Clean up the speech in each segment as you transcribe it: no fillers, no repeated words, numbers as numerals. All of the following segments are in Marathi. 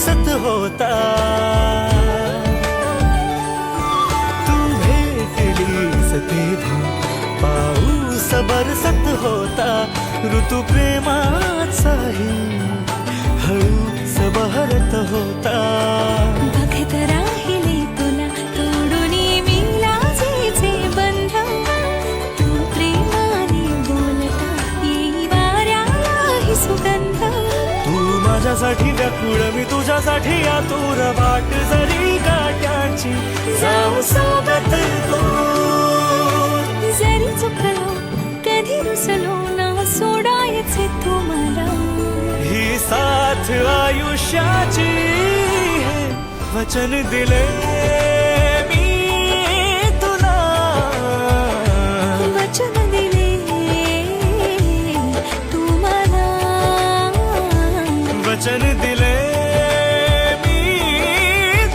दिसत होता. तू भेटलीस तेव्हा पाऊस बरसत होता. ऋतू प्रेमाचाही हळूच बहरत होता. बघत राहिले तुला तोडून मी लाजेचे बंध. तू प्रेमाने बोलता येई वाऱ्यालाही सुगंध. तू माझ्यासाठी व्याकुळ मी तुझ्यासाठी आतुर. वाट जरी काट्याची जाऊ सोबत तू. जरी चुकलो कधी रुसलो ना सोडायचे तुम्हाला. ही साथ आयुष्याची हे वचन दिले मी तुला. वचन दिले तुम्हाला. वचन दिले मी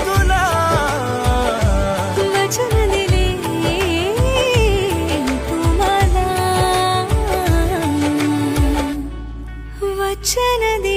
तुला. वचन दिले तुम्हाला. वचन दिले.